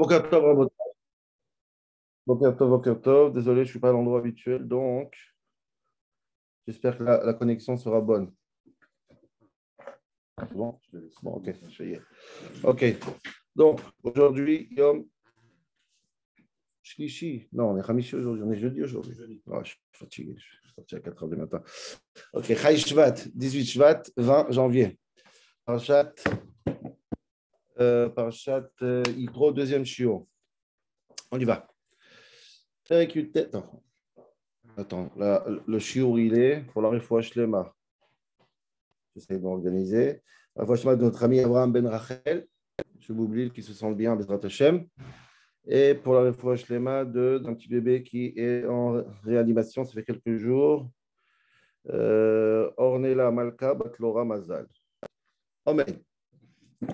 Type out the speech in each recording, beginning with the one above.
Boker Tov, Rabotai. Boker Tov, Boker Tov. Désolé, je ne suis pas à l'endroit habituel, donc j'espère que la connexion sera bonne. Bon, ok, ça y est. Ok, donc aujourd'hui, Yom Shlishi. Non, on est Hamishi aujourd'hui, on est jeudi aujourd'hui. Oh, je suis fatigué, je suis sorti à 4 h du matin. Ok, Chai Shvat, 18 Shvat, 20 janvier. Parashat Yitro, deuxième shiur. On y va. Attends, là, le shiur, il est pour la Refoua Shlema. J'essaie d'organiser. La Refoua Shlema de notre ami Abraham Ben Rachel, je m'oublie, qui se sent bien, Bezrat Hashem. Et pour la Refoua Shlema d'un petit bébé qui est en réanimation, ça fait quelques jours. Ornella Malka Batlora Mazal. Amen.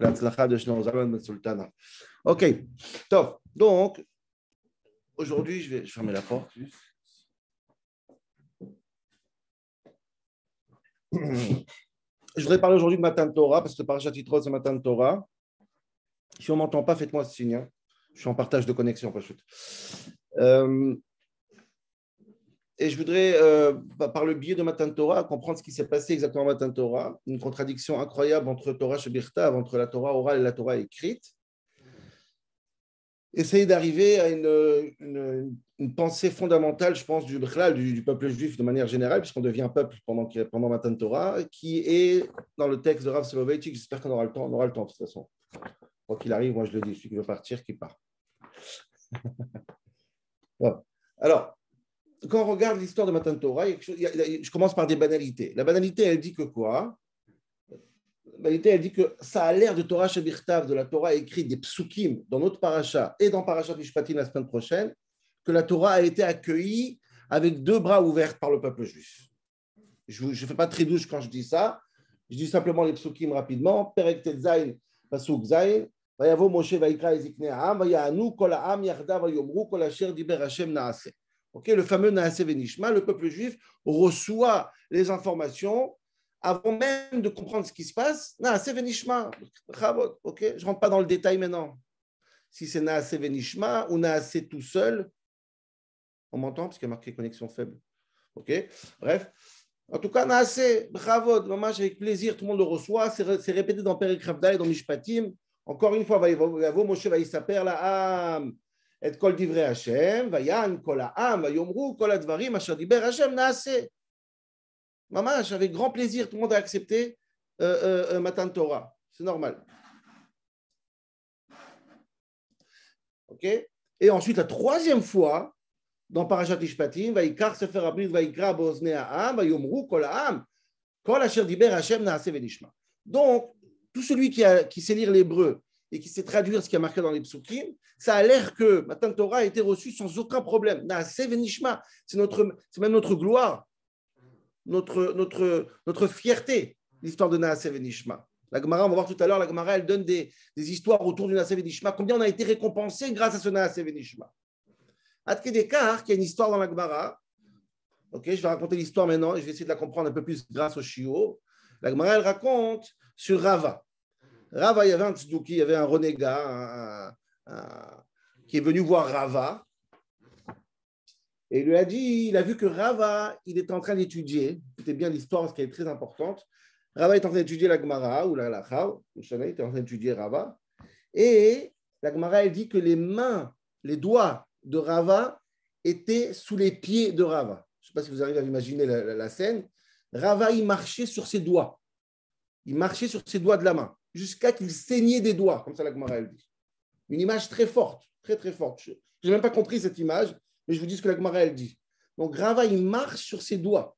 L'Atzlacha de Shneor Zalman Ben Sultana. Ok, top. Donc, aujourd'hui, je vais fermer la porte. Je voudrais parler aujourd'hui de Matan Torah, parce que Parashat Yitro, c'est Matan Torah. Si on ne m'entend pas, faites-moi ce signe. Hein. Je suis en partage de connexion, pas chute. Et je voudrais, par le biais de Matan Torah, comprendre ce qui s'est passé exactement à Matan Torah. Une contradiction incroyable entre Torah Shebirtav, entre la Torah orale et la Torah écrite. Essayer d'arriver à une pensée fondamentale, je pense, du peuple juif de manière générale, puisqu'on devient peuple pendant Matan Torah, qui est dans le texte de Rav Soloveitchik. J'espère qu'on aura le temps. On aura le temps, de toute façon. Quoi qu'il arrive, moi je le dis, celui qui veut partir, qui part. Voilà. Alors, quand on regarde l'histoire de Matan Torah, je commence par des banalités. La banalité, elle dit que quoi? La banalité, elle dit que ça a l'air de Torah Shebirtav, de la Torah écrite, des psukim dans notre paracha et dans Parashat Mishpatim la semaine prochaine, que la Torah a été accueillie avec deux bras ouverts par le peuple juif. Je ne fais pas très douche quand je dis ça. Je dis simplement les psukim rapidement. Perek Tetzain, Pasuk Zain. Vayavo Moshe Vaikra Eziknei Ha'am, Vayanu Kol Ha'am Yarda Vayomru Kol Asher Diber Hashem Naaseh. Okay, le fameux Naaseh Venishma, le peuple juif reçoit les informations avant même de comprendre ce qui se passe. Naaseh Venishma. Okay, je ne rentre pas dans le détail maintenant. Si c'est Naaseh Venishma ou Naaseh tout seul, on m'entend parce qu'il y a marqué connexion faible. Ok, bref. En tout cas, Naaseh, bravo, mamash, avec plaisir, tout le monde le reçoit. C'est répété dans Perek Ravda et dans Mishpatim. Encore une fois, Vayavo Moshe Vayisaper La'am et Kol Divrei Hashem, Vayan Kol Ha'am, Vayomru Kol Advarim Asher Diber Hashem Naaseh. Mamash, avec grand plaisir, tout le monde a accepté Matan Torah. C'est normal. Ok. Et ensuite, la troisième fois, dans Parashat Mishpatim, Vaikar Sefer Abrit, Vaikra Bozne Ha'am, Vayomru Kol Ha'am, Kol Asher Diber Hashem Naaseh Venishma. Donc, tout celui qui sait lire l'hébreu et qui sait traduire ce qui est marqué dans les psukim, ça a l'air que Matan Torah a été reçu sans aucun problème. Naaseh Venishma, c'est même notre gloire, notre fierté, l'histoire de Naaseh Venishma. La Gemara, on va voir tout à l'heure, la Gemara, elle donne des histoires autour du Naaseh Venishma, combien on a été récompensé grâce à ce Naaseh Venishma. Ad Kedekar, qu'il y a une histoire dans la Gemara. Ok, je vais raconter l'histoire maintenant et je vais essayer de la comprendre un peu plus grâce au Shiur. La Gemara, elle raconte sur Rava. Rava, il y avait un tzedouki, il y avait un renégat qui est venu voir Rava et il lui a dit, il a vu que Rava, il était en train d'étudier, c'était bien l'histoire parce qu'elle est très importante. Rava est en train d'étudier la Gemara ou la Halacha, il était en train d'étudier Rava et la Gemara, elle dit que les doigts de Rava étaient sous les pieds de Rava. Je ne sais pas si vous arrivez à imaginer la scène. Rava, il marchait sur ses doigts. Il marchait sur ses doigts de la main jusqu'à qu'il saignait des doigts, comme ça la Gemara elle dit. Une image très forte, très très forte. Je n'ai même pas compris cette image, mais je vous dis ce que la Gemara elle dit. Donc Rava, il marche sur ses doigts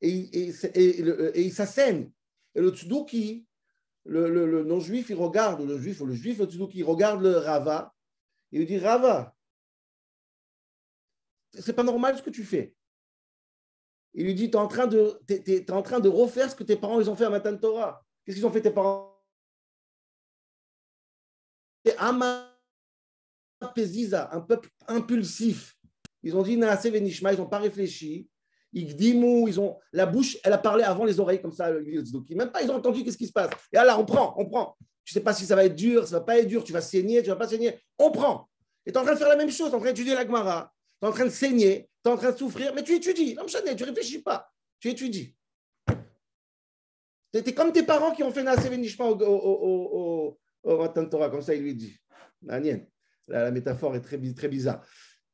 et ça saigne. Et le tzedouki, le non-juif, il regarde, le juif, le tzedouki, il regarde le Rava et il dit, Rava, c'est pas normal ce que tu fais. Il lui dit, tu es en train de refaire ce que tes parents ils ont fait à Matan Torah. Qu'est-ce qu'ils ont fait tes parents? Un peuple impulsif. Ils ont dit Naaseh Venishma, ils n'ont pas réfléchi. Ils ont la bouche, elle a parlé avant les oreilles comme ça. Même pas, ils ont entendu qu'est-ce qui se passe. Et là, on prend. tu ne sais pas si ça va être dur, ça ne va pas être dur, tu vas saigner, tu ne vas pas saigner. On prend. Et tu es en train de faire la même chose, tu es en train d'étudier la Gemara, tu es en train de saigner, tu es en train de souffrir, mais tu étudies. Non, tu ne réfléchis pas, tu étudies. Tu es comme tes parents qui ont fait Naaseh Venishma au Matan Torah, comme ça il lui dit. La métaphore est très, très bizarre.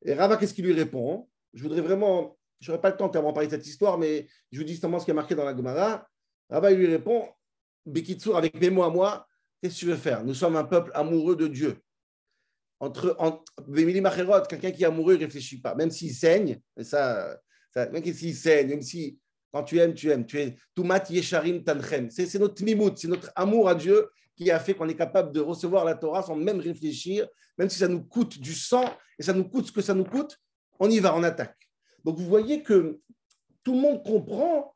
Et Rava, qu'est-ce qu'il lui répond? Je voudrais vraiment, je n'aurai pas le temps de parler de cette histoire, mais je vous dis justement ce qui est marqué dans la Gemara. Rava, il lui répond, Bekitsour, avec mes mots à moi, qu'est-ce que tu veux faire? Nous sommes un peuple amoureux de Dieu. Quelqu'un qui est amoureux, il ne réfléchit pas. Même s'il saigne, même s'il saigne, même si quand tu aimes, tu aimes. Tu es Tumat Yesharim Tanchem. C'est notre mimout, c'est notre amour à Dieu qui a fait qu'on est capable de recevoir la Torah sans même réfléchir, même si ça nous coûte du sang et ça nous coûte ce que ça nous coûte, on y va, on attaque. Donc vous voyez que tout le monde comprend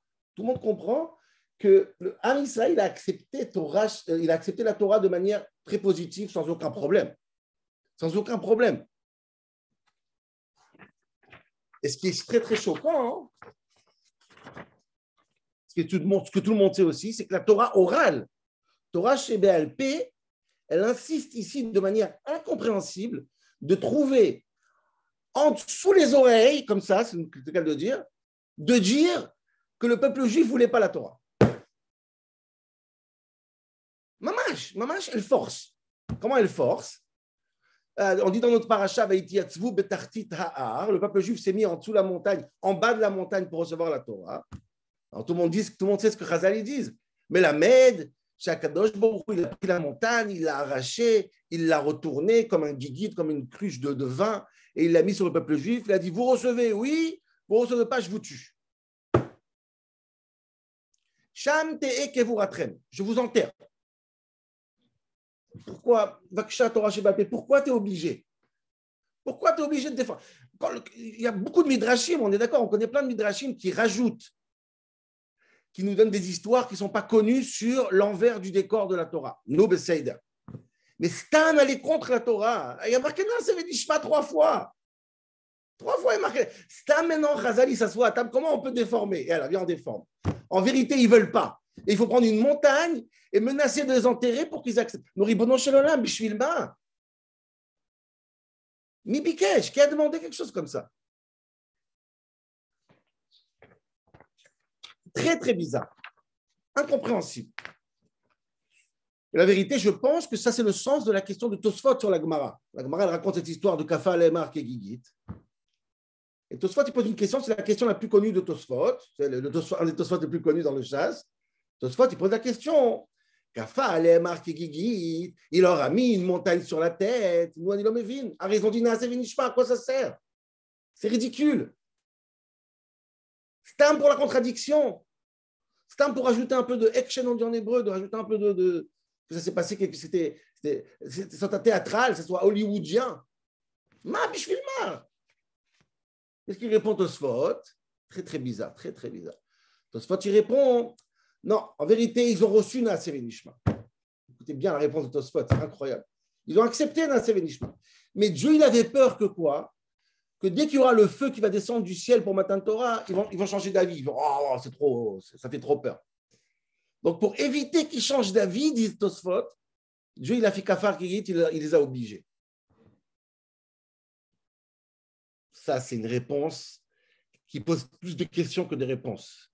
que le Ham Israël il a accepté la Torah de manière très positive, sans aucun problème. Sans aucun problème. Et ce qui est très, très choquant, ce que tout le monde sait aussi, c'est que la Torah orale, Torah chez BLP, elle insiste ici de manière incompréhensible de trouver sous les oreilles, comme ça, c'est le cas de dire que le peuple juif ne voulait pas la Torah. Mamash, elle force. Comment elle force? On dit dans notre paracha, le peuple juif s'est mis en dessous de la montagne, en bas de la montagne pour recevoir la Torah. Alors, tout le monde sait ce que Chazal disent. Mais la Med, Shakadosh Baruch Hu, il a pris la montagne, il l'a arrachée, il l'a retournée comme un guiguite, comme une cruche de vin, et il l'a mis sur le peuple juif. Il a dit, vous recevez, oui, vous ne recevez pas, je vous tue. Sham te'e kevuratrem, je vous enterre. Pourquoi pourquoi tu es obligé? Pourquoi tu es obligé de défendre? Il y a beaucoup de midrashim, on est d'accord, on connaît plein de midrashim qui rajoutent, qui nous donnent des histoires qui ne sont pas connues sur l'envers du décor de la Torah. No Beseider. Mais Stam, elle est contre la Torah. Il y a marqué Naaseh Venishma 3 fois. 3 fois, il est marqué. Stam, maintenant, Chazal, il s'assoit à table. Comment on peut déformer? Et elle vient en déforme. En vérité, ils ne veulent pas. Et il faut prendre une montagne et menacer de les enterrer pour qu'ils acceptent. Noribono Shelolam, Bishvilma. Mi Bikesh, qui a demandé quelque chose comme ça? Très, très bizarre. Incompréhensible. Et la vérité, je pense que ça, c'est le sens de la question de Tosfot sur la Gemara. La Gemara, elle raconte cette histoire de Kafa, Lemar et Gigit. Et Tosfot, il pose une question, c'est la question la plus connue de Tosfot. C'est un des Tosfot les plus connus dans le chasse. Tosfot, il pose la question. Kafa, Lemar et Gigit, il leur a mis une montagne sur la tête. Nous, on est l'homme vin. A raison du Naaseh Venishma, à quoi ça sert? C'est ridicule. C'est un pour la contradiction. C'est un pour rajouter un peu de action, on dit en hébreu, de rajouter un peu de ça s'est passé, que c'était soit théâtral, que ce soit hollywoodien. Ma bishvilma. Qu'est-ce qu'il répond Tosfot? Très, très bizarre, très, très bizarre. Tosfot, il répond, non, en vérité, ils ont reçu Naaseh Venishma. Écoutez bien la réponse de Tosfot, c'est incroyable. Ils ont accepté Naaseh Venishma. Mais Dieu, il avait peur que quoi? Que dès qu'il y aura le feu qui va descendre du ciel pour Matan Torah, ils vont changer d'avis. Ils vont, oh, c'est trop, ça fait trop peur. Donc, pour éviter qu'ils changent d'avis, dit Tosfot, Dieu, il a fait kafar kirit, il les a obligés. Ça, c'est une réponse qui pose plus de questions que de réponses.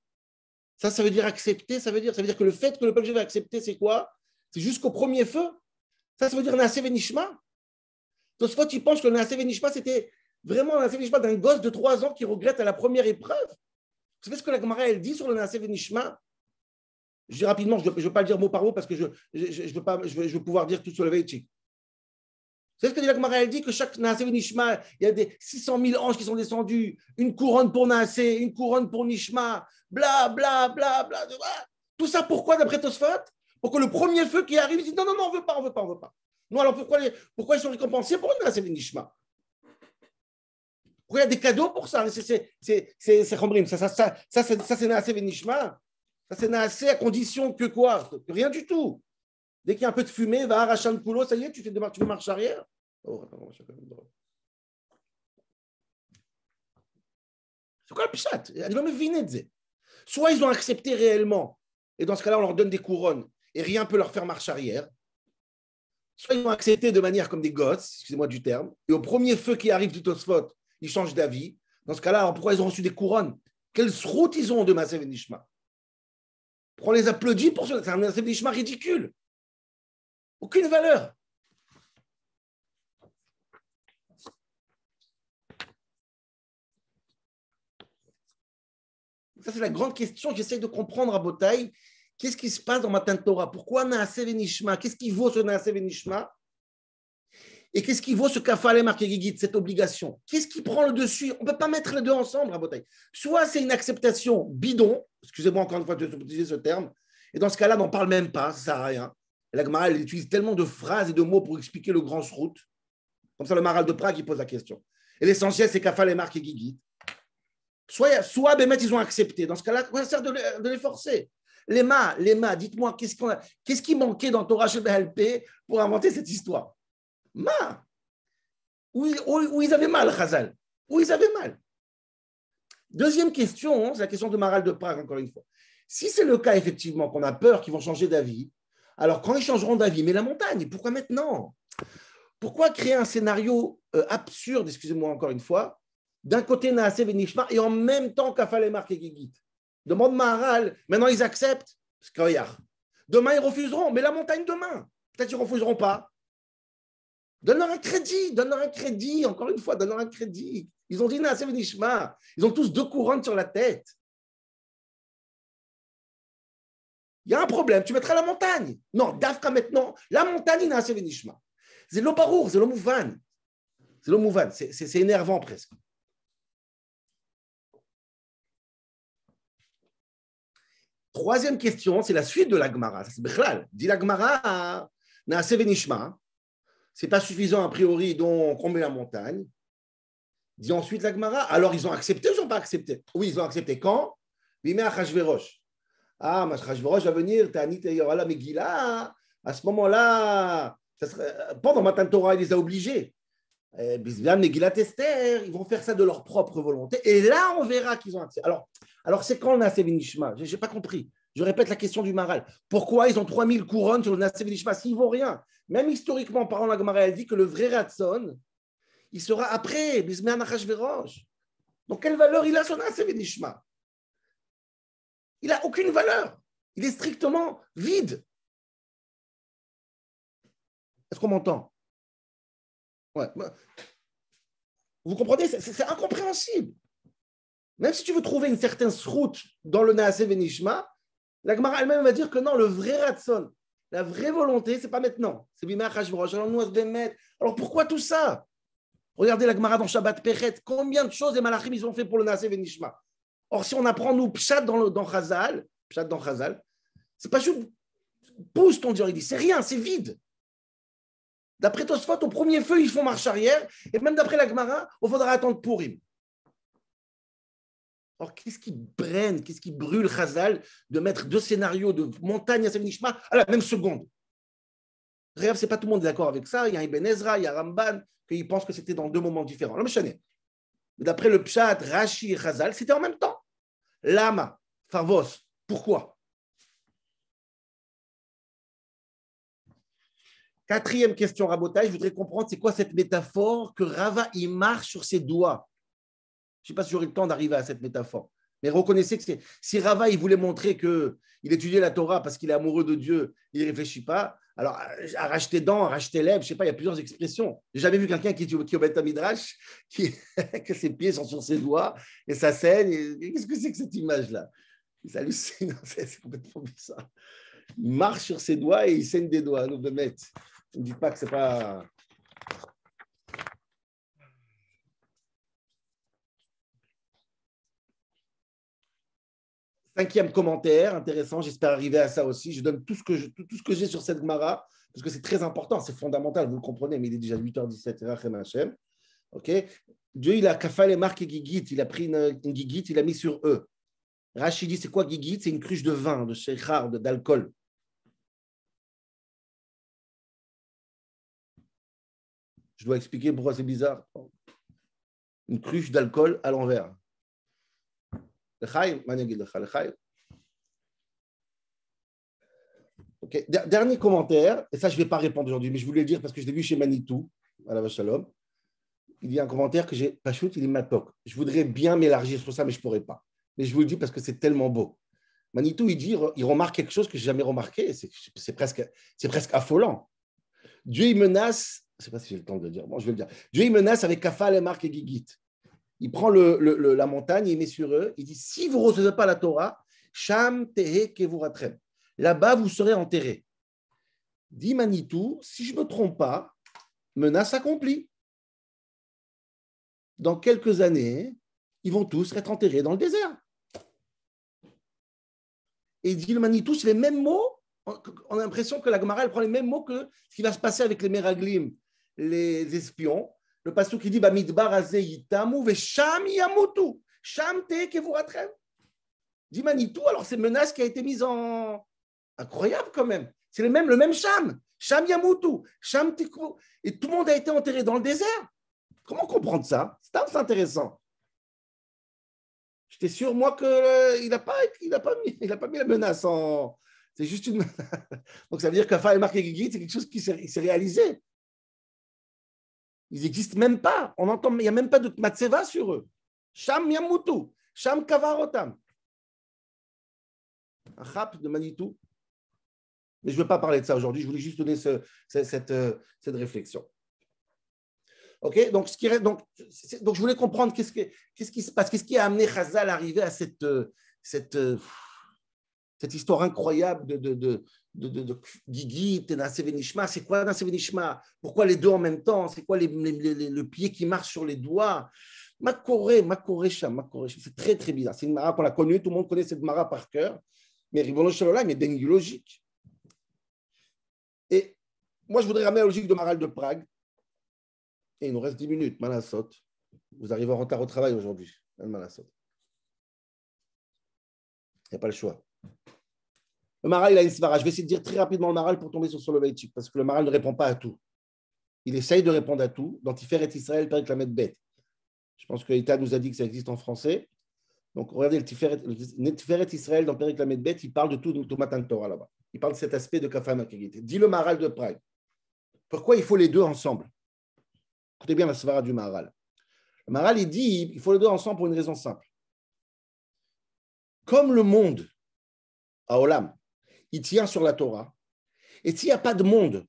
Ça veut dire accepter, ça veut dire que le fait que le peuple juif va accepter, c'est quoi? C'est jusqu'au premier feu. Ça veut dire Naaseh Venishma. Tosfot, il pense que le Naaseh Venishma, c'était vraiment un Naaseh Venishma d'un gosse de 3 ans qui regrette à la première épreuve. Vous savez ce que la Gemara, elle dit sur le Naaseh Venishma? Je dis rapidement, je ne veux pas le dire mot par mot parce que je veux pouvoir dire tout sur le Veitchik. C'est ce que dit la Gemara, elle dit que chaque Naaseh Venishma, il y a des 600 000 anges qui sont descendus, une couronne pour Naaseh, une couronne pour Nishma, bla, bla, bla, bla. Tout ça pourquoi, d'après Tosfot? Pour que le premier feu qui arrive, il dit non, on ne veut pas, on ne veut pas, on ne veut pas. Non, alors pourquoi ils sont récompensés pour une Naaseh Venishma? Pourquoi il y a des cadeaux pour ça? C'est Chomrim, ça c'est Naaseh Venishma. Ça, c'est Naaseh à condition que quoi? Que rien du tout. Dès qu'il y a un peu de fumée, va arracher un couloir, ça y est, tu fais marche arrière. Oh, attends, c'est quand même drôle. C'est quoi le pshat? Soit ils ont accepté réellement, et dans ce cas-là, on leur donne des couronnes, et rien ne peut leur faire marche arrière. Soit ils vont accepter de manière comme des gosses, excusez-moi du terme, et au premier feu qui arrive du Tosfot, ils changent d'avis. Dans ce cas-là, alors pourquoi ils ont reçu des couronnes? Quelle route ils ont de Maaser Venishma? Pourquoi on les applaudit pour ça? C'est un Maaser Venishma ridicule. Aucune valeur. Ça, c'est la grande question. J'essaie de comprendre à Botaï. Qu'est-ce qui se passe dans Matan Torah? Pourquoi Naaseh Venishma? Qu'est-ce qui vaut ce Naaseh Venishma? Et qu'est-ce qui vaut ce Kafale Marqué Gigit, cette obligation? Qu'est-ce qui prend le dessus? On ne peut pas mettre les deux ensemble à Botaï. Soit c'est une acceptation bidon, excusez-moi encore une fois de utiliser ce terme, et dans ce cas-là, on n'en parle même pas, ça ne sert à rien. La Gemara, elle utilise tellement de phrases et de mots pour expliquer le grand srout. Comme ça, le Maral de Prague, il pose la question. Et l'essentiel, c'est Kafale Marqué Gigit. Soit Bémet, ils ont accepté. Dans ce cas-là, ça sert de les forcer. Les ma, dites-moi, qu'est-ce qui manquait dans Torah chez BLP pour inventer cette histoire? Ma, où ils avaient mal, Chazal. Où ils avaient mal. Deuxième question, c'est la question de Maral de Prague, encore une fois. Si c'est le cas, effectivement, qu'on a peur qu'ils vont changer d'avis, alors quand ils changeront d'avis, mais la montagne, pourquoi maintenant? Pourquoi créer un scénario absurde, excusez-moi encore une fois, d'un côté Naaseh Venishma et en même temps Kafale Marqué Gigit? Demande Maharal, maintenant ils acceptent, parce que regarde, demain ils refuseront, mais la montagne demain, peut-être qu'ils ne refuseront pas. Donne-leur un crédit, encore une fois, donne-leur un crédit. Ils ont dit Naaseh Venishma, ils ont tous 2 couronnes sur la tête. Il y a un problème, tu mettras la montagne. Non, Dafka maintenant, la montagne Naaseh Venishma. C'est l'oparour, c'est l'omouvan. C'est l'omouvan, c'est énervant presque. Troisième question, c'est la suite de la Gemara. C'est Bechlal. Dit la Gemara, Naaseh Venishma. Ce n'est pas suffisant a priori, donc on met la montagne. Dit ensuite la Gemara, alors ils ont accepté ou ils n'ont pas accepté? Oui, ils ont accepté. Quand? Bimé Achashverosh. Ah, Achashverosh va venir, Ta'anit Yorala Megillah. À ce moment-là, pendant Matan Torah, il les a obligés. Bisbam Megillat Esther, ils vont faire ça de leur propre volonté. Et là, on verra qu'ils ont accepté. Alors c'est quand le Naaseh Venishma? Je n'ai pas compris. Je répète la question du Maral. Pourquoi ils ont 3000 couronnes sur le Naaseh Venishma s'ils ne vaut rien? Même historiquement parlant, la Gemara, elle dit que le vrai Ratson, il sera après, Bismillah Achashverosh. Donc, quelle valeur il a son Naaseh Venishma? Il n'a aucune valeur. Il est strictement vide. Est-ce qu'on m'entend? Ouais. Vous comprenez? C'est incompréhensible. Même si tu veux trouver une certaine route dans le Naaseh Venishma, la Gemara elle-même va dire que non, le vrai Ratson, la vraie volonté, c'est pas maintenant. C'est Bimé Achashverosh. Alors pourquoi tout ça? Regardez la Gemara dans Shabbat Pechet. Combien de choses les Malachim ils ont fait pour le Naaseh Venishma? Or, si on apprend nous Pshat dans Chazal, c'est pas juste pousse ton Dieu, il dit c'est rien, c'est vide. D'après Tosfot, au premier feu, ils font marche arrière, et même d'après la Gemara, il faudra attendre Purim. Or, qu'est-ce qui brûle Chazal de mettre 2 scénarios de montagne à Venishma à la même seconde? Bref, c'est pas tout le monde est d'accord avec ça. Il y a Ibn Ezra, il y a Ramban, qui pensent que c'était dans 2 moments différents. D'après le Pshat, Rashi et Chazal, c'était en même temps. Lama, Favos, pourquoi? 4e question, Rabotai, je voudrais comprendre c'est quoi cette métaphore que Rava, il marche sur ses doigts. Je ne sais pas si j'aurai le temps d'arriver à cette métaphore. Mais reconnaissez que si Rava, il voulait montrer qu'il étudiait la Torah parce qu'il est amoureux de Dieu, il ne réfléchit pas. Alors, arrache tes dents, arrache tes lèvres, je ne sais pas, il y a plusieurs expressions. J'ai jamais vu quelqu'un qui est au Beth Midrash, que ses pieds sont sur ses doigts et ça saigne. Qu'est-ce que c'est que cette image-là? C'est hallucinant, c'est complètement bizarre. Il marche sur ses doigts et il saigne des doigts. Nous, ne dites pas que ce n'est pas... Cinquième commentaire, intéressant, j'espère arriver à ça aussi. Je donne tout ce que j'ai sur cette Gemara, parce que c'est très important, c'est fondamental, vous le comprenez, mais il est déjà 8h17, Rachem Hashem. Okay. Dieu, il a kafal et marqué Gigit, il a pris une Gigit, il a mis sur eux. Rachid dit, c'est quoi Gigit? C'est une cruche de vin, de sheikhar, d'alcool. Je dois expliquer pourquoi c'est bizarre. Une cruche d'alcool à l'envers. Okay. Dernier commentaire, et ça, je ne vais pas répondre aujourd'hui, mais je voulais le dire parce que je l'ai vu chez Manitou, à la Shalom. Il y a un commentaire que j'ai, Pachout, il est matok. Je voudrais bien m'élargir sur ça, mais je ne pourrais pas. Mais je vous le dis parce que c'est tellement beau. Manitou, il remarque quelque chose que je n'ai jamais remarqué. C'est presque affolant. Dieu, il menace, je ne sais pas si j'ai le temps de le dire, bon, je vais le dire. Dieu, il menace avec Kafal, Marc et Gigit. Il prend la montagne, il met sur eux, il dit, si vous ne recevez pas la Torah, Sham Tehe Kevuratrem. Là-bas, vous serez enterrés. Dit Manitou, si je ne me trompe pas, menace accomplie. Dans quelques années, ils vont tous être enterrés dans le désert. Et il dit le Manitou, c'est les mêmes mots. On a l'impression que la Gemara, elle prend les mêmes mots que ce qui va se passer avec les Meraglim, les espions. Le pasuk qui dit Bamidbar azeh yitamu vesham yamutu sham te kevuratrem. Dit Manitou, alors c'est menace qui a été mise en incroyable quand même. C'est le même Sham. Sham Yamutu. Sham Tikvu. Et tout le monde a été enterré dans le désert. Comment comprendre ça? C'est intéressant. J'étais sûr, moi, qu'il n'a pas mis la menace en. C'est juste une menace. Donc ça veut dire qu'Afa et Marc et Gigit, c'est quelque chose qui s'est réalisé. Ils n'existent même pas. On entend, il n'y a même pas de Matseva sur eux. Sham Yamutu. Sham Kavarotam. Un rap de Manitou. Mais je ne veux pas parler de ça aujourd'hui, je voulais juste donner cette réflexion. Ok, donc je voulais comprendre qu'est-ce qui se passe, qu'est-ce qui a amené Chazal à arriver à cette histoire incroyable de Gigit et Naseh Venishma. C'est quoi Naseh Venishma? Pourquoi les deux en même temps? C'est quoi le pied qui marche sur les doigts? Makoré, c'est très très bizarre. C'est une mara qu'on a connue, tout le monde connaît cette mara par cœur, mais Ribono Shel Olam est dingue logique. Et moi, je voudrais ramener la logique de Maral de Prague. Et il nous reste 10 minutes, Malasot. Vous arrivez en retard au travail aujourd'hui, Malasot. Il n'y a pas le choix. Le Maral, il a une svara. Je vais essayer de dire très rapidement le Maral pour tomber sur Soloveitchik, parce que le Maral ne répond pas à tout. Il essaye de répondre à tout. Dans Tiferet Israël, Perek Lamed Bet. Je pense que l'État nous a dit que ça existe en français. Donc, regardez le Tiferet Israël dans Perek Lamed Bet, il parle de tout de Matan Torah là-bas. Il parle de cet aspect de Kafam Akegit. Dit le Maral de Prague. Pourquoi il faut les deux ensemble? Écoutez bien la svara du Maharal. Le Maharal, il dit il faut les deux ensemble pour une raison simple. Comme le monde, à Olam, il tient sur la Torah, et s'il n'y a pas de monde,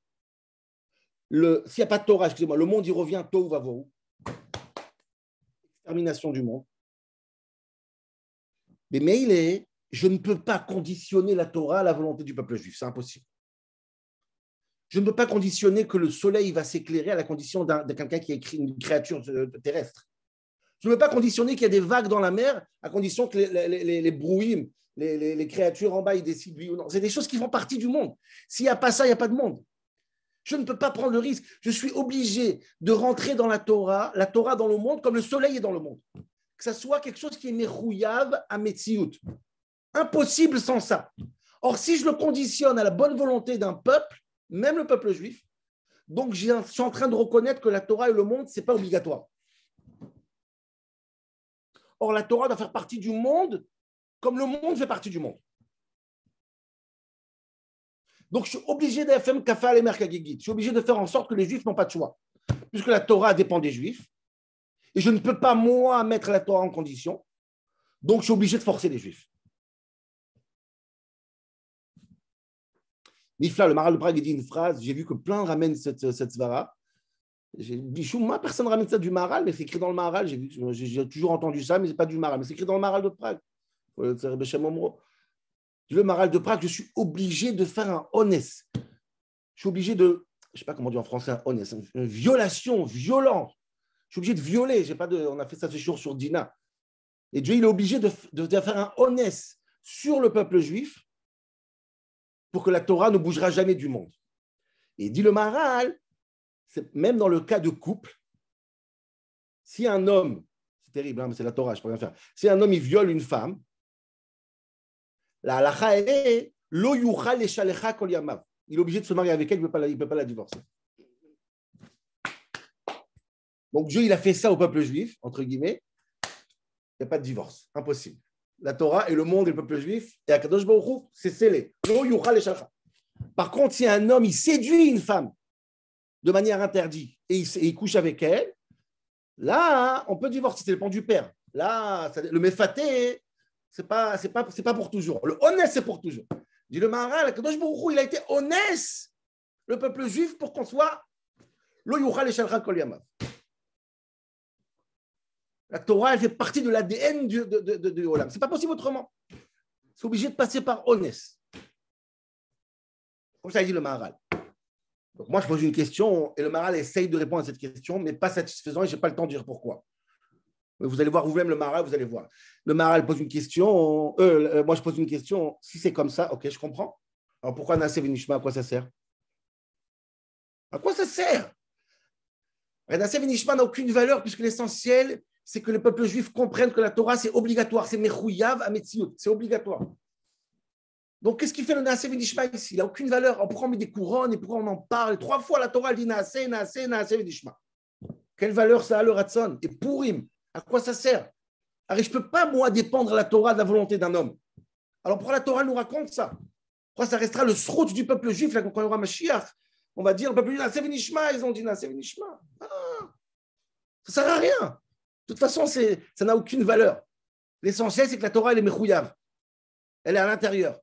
s'il n'y a pas de Torah, excusez-moi, le monde, il revient tôt va voir. Termination du monde. Mais je ne peux pas conditionner la Torah à la volonté du peuple juif. C'est impossible. Je ne peux pas conditionner que le soleil va s'éclairer à la condition de quelqu'un qui a écrit une créature terrestre. Je ne peux pas conditionner qu'il y a des vagues dans la mer à condition que les brouilles, les créatures en bas, ils décident oui ou non. C'est des choses qui font partie du monde. S'il n'y a pas ça, il n'y a pas de monde. Je ne peux pas prendre le risque. Je suis obligé de rentrer dans la Torah dans le monde comme le soleil est dans le monde. Que ça soit quelque chose qui est merouillave à Metsiout. Impossible sans ça. Or, si je le conditionne à la bonne volonté d'un peuple, même le peuple juif, donc je suis en train de reconnaître que la Torah et le monde, ce n'est pas obligatoire. Or, la Torah doit faire partie du monde comme le monde fait partie du monde. Donc, je suis obligé de faire kafal et merkagigit. Je suis obligé de faire en sorte que les juifs n'ont pas de choix. Puisque la Torah dépend des juifs. Et je ne peux pas, moi, mettre la Torah en condition. Donc, je suis obligé de forcer les juifs. Nifla, le Maharal de Prague, il dit une phrase. J'ai vu que plein ramènent cette svara. Moi, personne ne ramène ça du Maharal, mais c'est écrit dans le Maharal. J'ai toujours entendu ça, mais ce n'est pas du Maharal. Mais c'est écrit dans le Maharal de Prague. Le Maharal de Prague, je suis obligé de faire un honest. Je suis obligé de, je ne sais pas comment dire en français, un honest, une violation violente. Je suis obligé de violer. On a fait ça ce jour sur Dina. Et Dieu, il est obligé de faire un honest sur le peuple juif pour que la Torah ne bougera jamais du monde. Et dit le Maharal, même dans le cas de couple, si un homme, c'est terrible, hein, mais c'est la Torah, je ne peux rien faire. Si un homme, il viole une femme, la halacha est lo yuchal leshalecha kol yamav. Il est obligé de se marier avec elle, il ne peut pas la divorcer. Donc Dieu, il a fait ça au peuple juif, entre guillemets. Il n'y a pas de divorce, impossible. La Torah et le monde et le peuple juif, et Akadosh Baruch Hu, c'est scellé. Lo yuchal leshalecha. Par contre, si un homme, il séduit une femme de manière interdite et il couche avec elle, là, on peut divorcer, c'est le dépend du père. Là, le méfaté, c'est pas pour toujours. Le honnête, c'est pour toujours. Dit le Maharal, Kadosh Baruch Hu, il a été honnête, le peuple juif, pour qu'on soit lo yuchal eshalcha kol yamav. La Torah, elle fait partie de l'ADN de Olam. C'est pas possible autrement. C'est obligé de passer par honnête. Comme ça, il dit le Maharal. Donc moi, je pose une question et le Maharal essaye de répondre à cette question, mais pas satisfaisant et je n'ai pas le temps de dire pourquoi. Mais vous allez voir vous-même le Maharal, vous allez voir. Le Maharal pose une question, moi je pose une question, si c'est comme ça, ok, je comprends. Alors pourquoi Naaseh V'Nishma, à quoi ça sert? À quoi ça sert? Naaseh V'Nishma n'a aucune valeur puisque l'essentiel, c'est que le peuple juif comprenne que la Torah, c'est obligatoire, c'est Mechouyav à Metziut, c'est obligatoire. Donc, qu'est-ce qui fait le Naaseh V'Nishma ici? Il n'a aucune valeur. Pourquoi on met des couronnes et pourquoi on en parle? 3 fois, la Torah dit Naaseh, Naaseh, Naaseh V'Nishma. Quelle valeur ça a le Ratzon? Et Purim, à quoi ça sert? Alors, je ne peux pas, moi, dépendre la Torah de la volonté d'un homme. Alors, pourquoi la Torah nous raconte ça? Pourquoi ça restera le srout du peuple juif, là, quand il y aura Mashiach? On va dire, le peuple juif, Naaseh V'Nishma, ils ont dit Naaseh V'Nishma. Ah, ça ne sert à rien. De toute façon, ça n'a aucune valeur. L'essentiel, c'est que la Torah, elle est Mechouyav. Elle est à l'intérieur.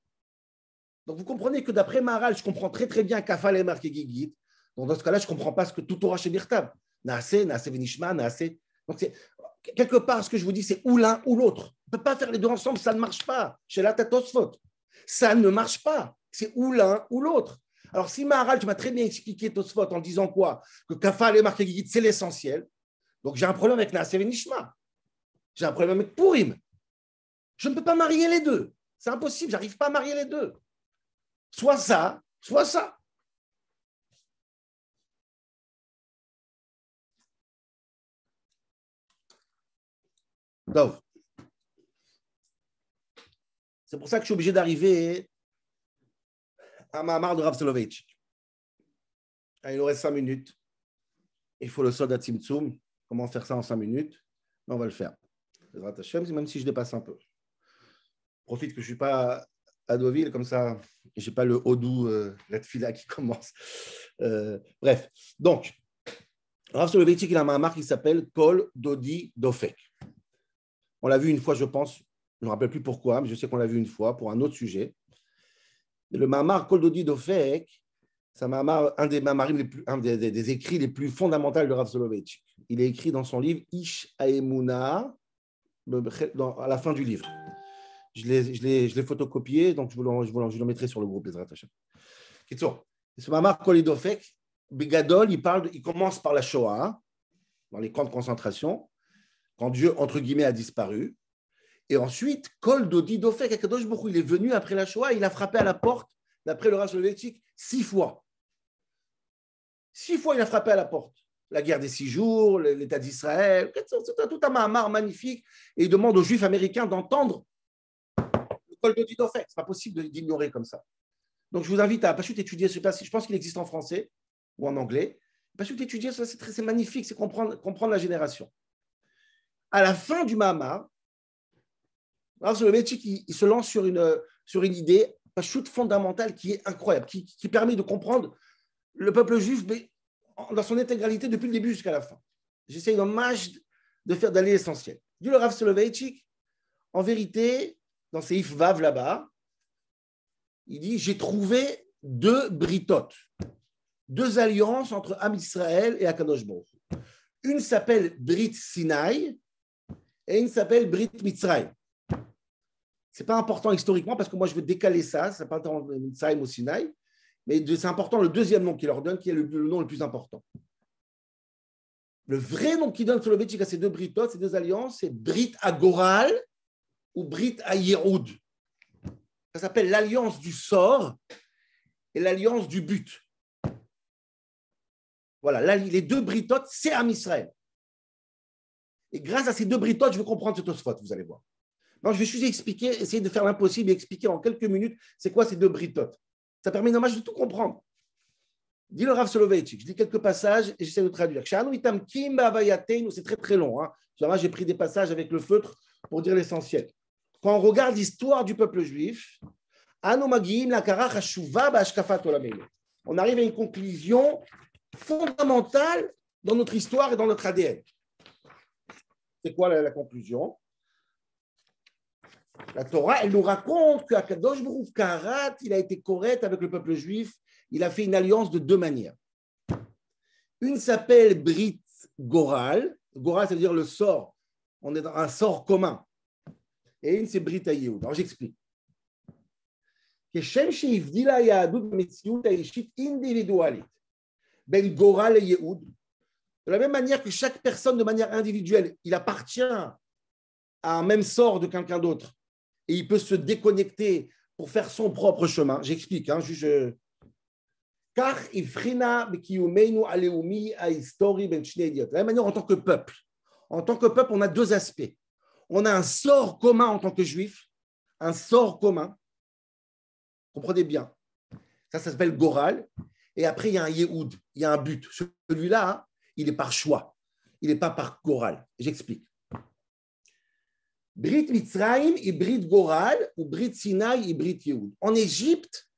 Donc, vous comprenez que d'après Maharal, je comprends très très bien Kafal et Mark et Gigit. Donc, dans ce cas-là, je ne comprends pas ce que tout Torah chez Birtav. Naaseh, Naaseh V'Nishma, Naaseh. Donc, quelque part, ce que je vous dis, c'est ou l'un ou l'autre. On ne peut pas faire les deux ensemble, ça ne marche pas. Chez la Tatosfot. Ça ne marche pas. C'est ou l'un ou l'autre. Alors, si Maharal, tu m'as très bien expliqué Tosfot en disant quoi? Que Kafal et Mark et Gigit, c'est l'essentiel. Donc, j'ai un problème avec Naaseh V'Nishma. J'ai un problème avec Purim. Je ne peux pas marier les deux. C'est impossible, je n'arrive pas à marier les deux. Soit ça, soit ça. Donc, c'est pour ça que je suis obligé d'arriver à Mahamar de Rav Soloveitchik. Il nous reste 5 minutes. Il faut le Soda Tzimtzum. Comment faire ça en 5 minutes? Mais on va le faire. Même si je dépasse un peu. Profite que je ne suis pas à Deauville, comme ça, je n'ai pas le Odou, la tfila qui commence. Bref, donc, Rav Soloveitchik, il a un Mahamar qui s'appelle Kol Dodi Dofek. On l'a vu une fois, je pense, je ne me rappelle plus pourquoi, mais je sais qu'on l'a vu une fois pour un autre sujet. Le Mahamar Kol Dodi Dofek, c'est un des mamarim des écrits les plus fondamentaux de Rav Soloveitchik. Il est écrit dans son livre Ish Haemuna, à la fin du livre. Je l'ai photocopié, donc je vous le mettrai sur le groupe. Ce Mahamar Kol Dodi Dofek, Begadol, il commence par la Shoah, dans les camps de concentration, quand Dieu, entre guillemets, a disparu. Et ensuite, Kol Dodi Dofek, Akadosh Baruch Hu, il est venu après la Shoah, il a frappé à la porte, d'après le Rav Soloveitchik, 6 fois. 6 fois, il a frappé à la porte. La guerre des 6 jours, l'État d'Israël, c'est tout un mahamar magnifique. Et il demande aux Juifs américains d'entendre le Kol Dodi Dofek. Ce n'est pas possible d'ignorer comme ça. Donc, je vous invite à pas étudier, je pense qu'il existe en français ou en anglais. Pas étudier, c'est magnifique, c'est comprendre la génération. À la fin du Mahamar, le Soloveitchik, il se lance sur une idée, un shoot fondamentale qui est incroyable, qui permet de comprendre le peuple juif dans son intégralité depuis le début jusqu'à la fin. J'essaye d'aller l'essentiel. Dit le Rav Soloveitchik, en vérité, dans ses If Vav là-bas, il dit, j'ai trouvé 2 britotes, 2 alliances entre Am Israël et Akadosh Baruch Hu. Une s'appelle Brit Sinai et une s'appelle Brit Mitzrayim. Ce n'est pas important historiquement parce que moi je veux décaler ça, ce n'est pas tant Mitzrayim ou Sinai, mais c'est important le deuxième nom qu'il leur donne qui est le nom le plus important. Le vrai nom qu'il donne Soloveitchik à ces 2 britotes, ces 2 alliances, c'est Brit Agoral ou Brit Ayeroud. Ça s'appelle l'alliance du sort et l'alliance du but. Voilà, les 2 britotes, c'est Am Israël. Et grâce à ces 2 britotes, je vais comprendre ce Tosfot, vous allez voir. Non, je vais juste essayer de faire l'impossible et expliquer en quelques minutes c'est quoi ces 2 britotes. Ça permet dommage de tout comprendre. Dit le Rav Soloveitchik, je lis quelques passages et j'essaie de traduire. C'est très très long. J'ai pris des passages avec le feutre pour dire l'essentiel. Quand on regarde l'histoire du peuple juif, Anu Magiim Lakara Chashuva Bashkafat Olamenu. On arrive à une conclusion fondamentale dans notre histoire et dans notre ADN. C'est quoi la conclusion? La Torah, elle nous raconte qu'Akadosh Baruch Hu Karat, il a été correct avec le peuple juif. Il a fait une alliance de deux manières. Une s'appelle Brit Goral. Goral, ça veut dire le sort. On est dans un sort commun. Et une, c'est Brit Hayehoud. Alors, j'explique. כשם שהבדילה היהדות במציאות האישית אינדיבידואלית בין גורל לייעוד, de la même manière que chaque personne, de manière individuelle, il appartient à un même sort de quelqu'un d'autre et il peut se déconnecter pour faire son propre chemin. J'explique, car ifrina b'kiyumeinu aleumi ahistori ben shnei idiot. De la même manière, en tant que peuple, on a deux aspects. On a un sort commun en tant que juif, un sort commun. Comprenez bien. Ça s'appelle Goral. Et après, il y a un Yehoud, il y a un but. Celui-là, il est par choix. Il n'est pas par Goral. J'explique. Brit Mitzrayim et Brit Goral, ou Brit Sinaï et Brit Yehoud. En Égypte,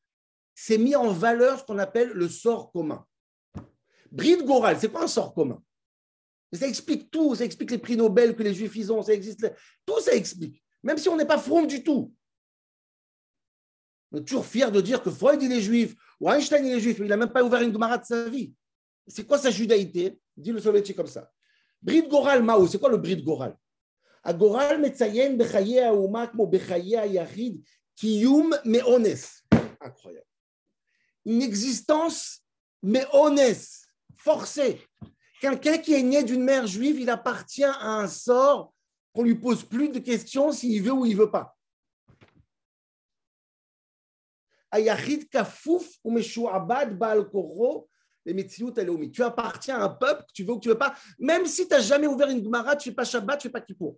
c'est mis en valeur ce qu'on appelle le sort commun. Brit Goral, c'est quoi un sort commun? Ça explique tout. Ça explique les prix Nobel que les Juifs ils ont. Ça existe. Tout ça explique. Même si on n'est pas fromm du tout. On est toujours fier de dire que Freud, il est juif, ou Einstein, il est juif, mais il n'a même pas ouvert une Gemara de sa vie. C'est quoi sa judaïté? Dit le soviétique comme ça. Brit Goral Mao, c'est quoi le Brit Goral? Agoral metzayen bechaye haouma kmo bechaye hayachid kiyum meones. Incroyable. Une existence meones, forcée. Quelqu'un qui est né d'une mère juive, il appartient à un sort qu'on ne lui pose plus de questions s'il veut ou il ne veut pas. Ayachid kafouf ou meshuabad baal koro les metziut elomi. Tu appartiens à un peuple, tu veux ou tu ne veux pas, même si tu n'as jamais ouvert une Gemara, tu ne fais pas Shabbat, tu ne fais pas Kippour.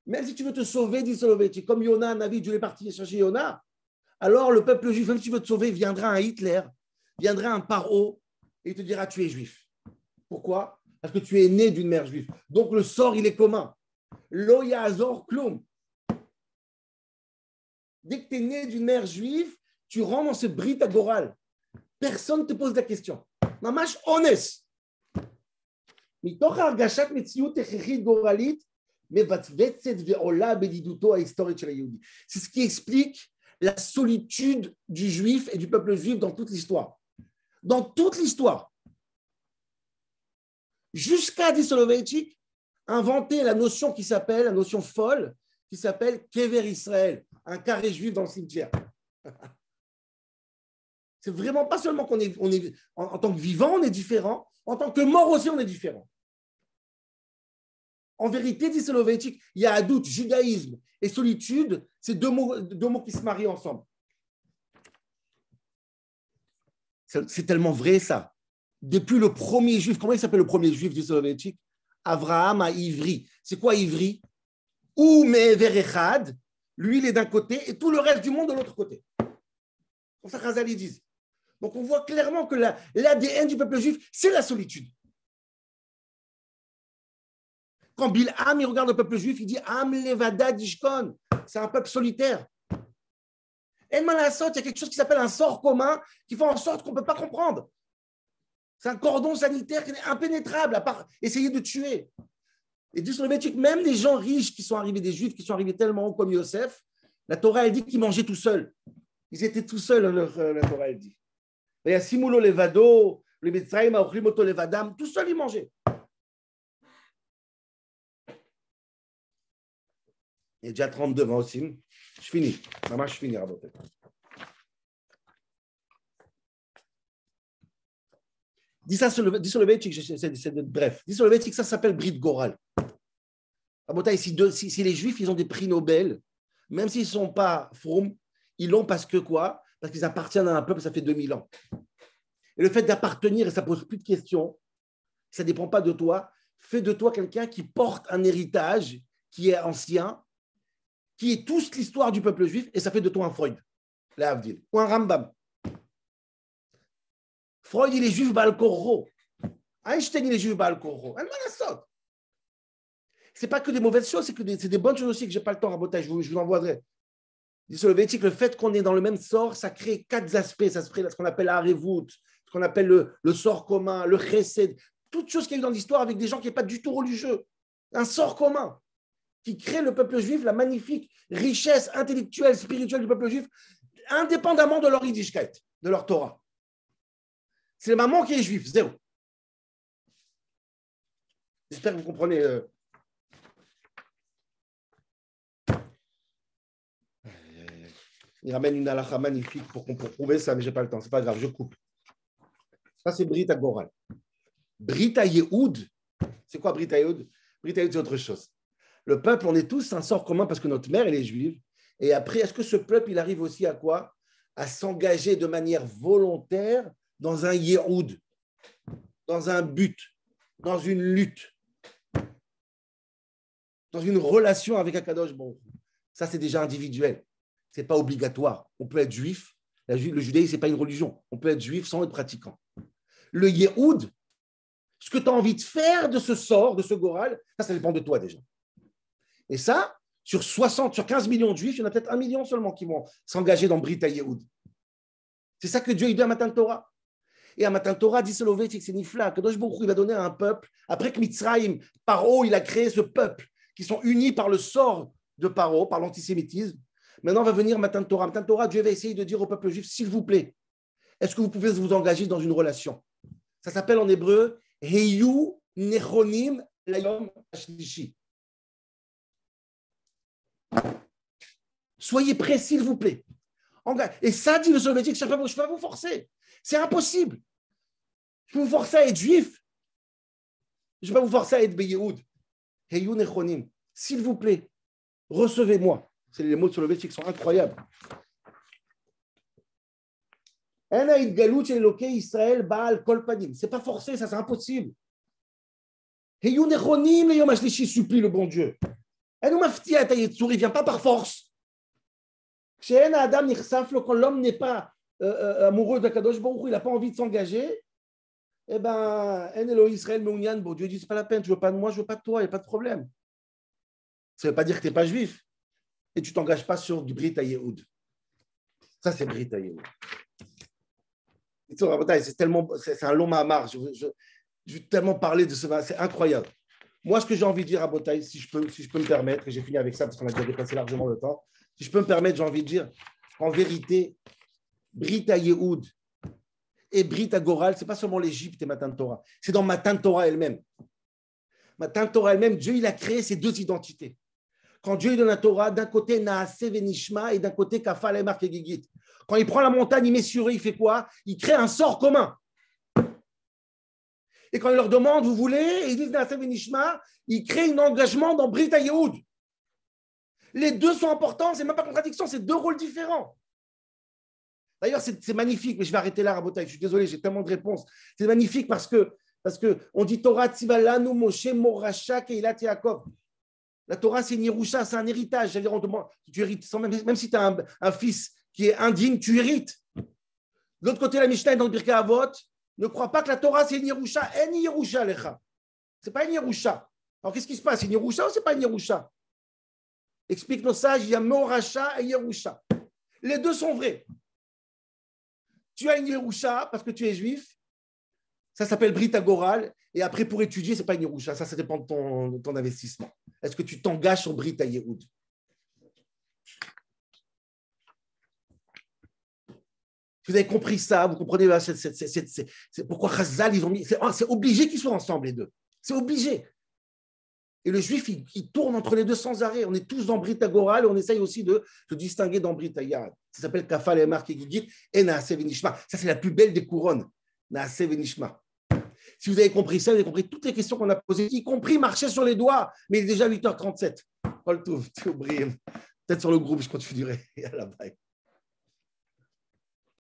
Même si tu veux te sauver, dit Soloveitchik, comme Yona, Navi, Dieu est parti chercher Yona, alors le peuple juif, même si tu veux te sauver, viendra un Hitler, viendra un Paro, et il te dira tu es juif. Pourquoi? Parce que tu es né d'une mère juive. Donc le sort, il est commun. Lo yazor klum. Dès que tu es né d'une mère juive, tu rentres dans ce brit agoral. Personne ne te pose la question. Mamash honest. מתוך הרגשת מציאות הכרחית גורלית, מבצבצת ועולה בדידותו ההיסטורית של היהודי. C'est ce qui explique la solitude du juif et du peuple juif dans toute l'histoire. Dans toute l'histoire. Jusqu'à, dit Soloveitchik, inventer la notion qui s'appelle, la notion folle, qui s'appelle Kever Israël, un carré juif dans le cimetière. C'est vraiment pas seulement qu'on est, en tant que vivant, on est différent, en tant que mort aussi, on est différent. En vérité, dit Soloveitchik, il y a doute, judaïsme et solitude, c'est deux mots qui se marient ensemble. C'est tellement vrai, ça. Depuis le premier juif, comment il s'appelle le premier juif, dit Soloveitchik? Avraham à Ivri. C'est quoi Ivri? Ou Me'ever Echad, lui, il est d'un côté, et tout le reste du monde de l'autre côté. Comme ça, Chazal, ils disent. Donc, on voit clairement que l'ADN du peuple juif, c'est la solitude. Quand Bilham, il regarde le peuple juif, il dit Am levada dishkon. C'est un peuple solitaire. El Malasot, il y a quelque chose qui s'appelle un sort commun qui fait en sorte qu'on ne peut pas comprendre. C'est un cordon sanitaire qui est impénétrable, à part essayer de tuer. Et dit sur le métier, même les gens riches qui sont arrivés, des juifs qui sont arrivés tellement haut comme Yosef, la Torah, elle dit qu'ils mangeaient tout seuls. Ils étaient tout seuls, la Torah, elle dit. Il y a Simulo Levado, le Mitzrayim, Aochlimoto Levadam, tout seuls, ils mangeaient. Il y a déjà 32 ans aussi. Je finis. Maman, je finis, Rabotet. Dis ça sur le Vétik, c'est bref. Dis sur le Vétik, ça s'appelle Brit Goral. Rabotet, si les Juifs, ils ont des prix Nobel, même s'ils ne sont pas fromm, ils l'ont parce que quoi? Parce qu'ils appartiennent à un peuple, ça fait 2000 ans. Et le fait d'appartenir, ça ne pose plus de questions, ça ne dépend pas de toi. Fais de toi quelqu'un qui porte un héritage qui est ancien, qui est toute l'histoire du peuple juif, et ça fait de toi un Freud, la Havdil, ou un Rambam. Freud, il est juif Baal Korro. Einstein, il est juif Baal Korro. Ce n'est pas que des mauvaises choses, c'est des bonnes choses aussi que je n'ai pas le temps à botter, je vous envoierai. Dit Soloveitchik, le fait qu'on est dans le même sort, ça crée 4 aspects. Ça se crée ce qu'on appelle la Harevut, ce qu'on appelle le sort commun, le chesed, toutes choses qu'il y a eu dans l'histoire avec des gens qui n'est pas du tout religieux. Un sort commun qui crée le peuple juif, la magnifique richesse intellectuelle, spirituelle du peuple juif, indépendamment de leur Yiddishkeit, de leur Torah. C'est le maman qui est juif, zéro. J'espère que vous comprenez. Il ramène une halakha magnifique pour prouver ça, mais je n'ai pas le temps. Ce n'est pas grave, je coupe. Ça, c'est Brit Agoral. Brit Yehoud, c'est quoi Brit Yehoud? Brit Yehoud, c'est autre chose. Le peuple, on est tous un sort commun parce que notre mère, elle est juive. Et après, est-ce que ce peuple, il arrive aussi à quoi? À s'engager de manière volontaire dans un Yehoud, dans un but, dans une lutte, dans une relation avec Akadosh Baruch Hu. Ça, c'est déjà individuel. Ce n'est pas obligatoire. On peut être juif. Le judaïsme, ce n'est pas une religion. On peut être juif sans être pratiquant. Le Yehoud, ce que tu as envie de faire de ce sort, de ce goral, ça dépend de toi déjà. Et ça, sur 15 millions de juifs, il y en a peut-être 1 million seulement qui vont s'engager dans Brit Yehoud. C'est ça que Dieu dit à Matan Torah. Et à Matan Torah, dit Soloveitchik, c'est Nifla. Kadosh Baruch Hu, il va donner à un peuple, après que Mitzrayim, Paro, il a créé ce peuple, qui sont unis par le sort de Paro, par l'antisémitisme. Maintenant, va venir Matan Torah. Matan Torah, Dieu va essayer de dire au peuple juif, s'il vous plaît, est-ce que vous pouvez vous engager dans une relation? Ça s'appelle en hébreu Heyu Nechonim Layom Ashlishi. Soyez prêts, s'il vous plaît. Et ça, dit le Soviétique, je ne peux pas vous forcer. C'est impossible. Je peux vous forcer à être juif. Je ne peux pas vous forcer à être Beyehoud. Heyu Nechonim. S'il vous plaît, recevez-moi. C'est les mots de Soloveitchik qui sont incroyables. C'est pas forcé, ça c'est impossible. Heyu Nechonim Layom Ashlishi, supplie le bon Dieu. Il ne vient pas par force. Quand l'homme n'est pas amoureux de Kadosh Baruch Hu, il n'a pas envie de s'engager, eh bien, Dieu dit, c'est pas la peine, tu ne veux pas de moi, je ne veux pas de toi, il n'y a pas de problème. Ça ne veut pas dire que tu n'es pas juif et tu ne t'engages pas sur du Brit Yehoud. Ça, c'est Brit Yehoud. C'est un long mahamar. Je vais tellement parler de ce, c'est incroyable. Moi, ce que j'ai envie de dire à Botaï, si je peux me permettre, et j'ai fini avec ça parce qu'on a déjà dépassé largement le temps, si je peux me permettre, j'ai envie de dire, en vérité, Brit Yehoud et Brit Agoral, ce n'est pas seulement l'Égypte et Matan Torah, c'est dans Matan Torah elle-même. Matan Torah elle-même, Dieu il a créé ces deux identités. Quand Dieu donne la Torah, d'un côté Naase Venishma et d'un côté Kafal et Mark et Gigit. Quand il prend la montagne, il met sur eux, il fait quoi? Il crée un sort commun. Et quand il leur demande, vous voulez, ils disent Naase Venishma, il crée un engagement dans Brit Yehoud. Les deux sont importants, c'est même pas contradiction, c'est deux rôles différents. D'ailleurs, c'est magnifique, mais je vais arrêter là, Rabotai. Je suis désolé, j'ai tellement de réponses. C'est magnifique parce que on dit Torah Tzivalanu Moshe Morasha Keilat Yaakov. La Torah, c'est une Yerusha, c'est un héritage. C'est-à-dire, on demande, tu hérites, même si tu as un fils qui est indigne, tu hérites. De l'autre côté, la Mishnah est dans le Birkei Avot. Ne crois pas que la Torah, c'est une Yerusha. En Yerusha Lecha. Ce n'est pas une Yerusha. Alors, qu'est-ce qui se passe? C'est une Yerusha ou ce n'est pas une Yerusha? Explique nos sages, il y a Morasha et Yerusha. Les deux sont vrais. Tu as une Yerusha parce que tu es juif. Ça s'appelle Brit Agoral. Et après, pour étudier, ce n'est pas une Yerusha. Ça dépend de ton investissement. Est-ce que tu t'engages sur Brit Yehoud? Vous avez compris ça? Vous comprenez c'est pourquoi Chazal, ils ont mis. C'est obligé qu'ils soient ensemble, les deux. C'est obligé. Et le juif, il tourne entre les deux sans arrêt. On est tous dans Brit Agoral et on essaye aussi de se distinguer dans Brit Yad. Ça s'appelle Kafal et Mark et Gigit et Naase Venishma. Ça, c'est la plus belle des couronnes. Naase Venishma. Si vous avez compris ça, vous avez compris toutes les questions qu'on a posées, y compris marcher sur les doigts. Mais il est déjà 8h37. Peut-être sur le groupe, je continuerai. Yalla, bye.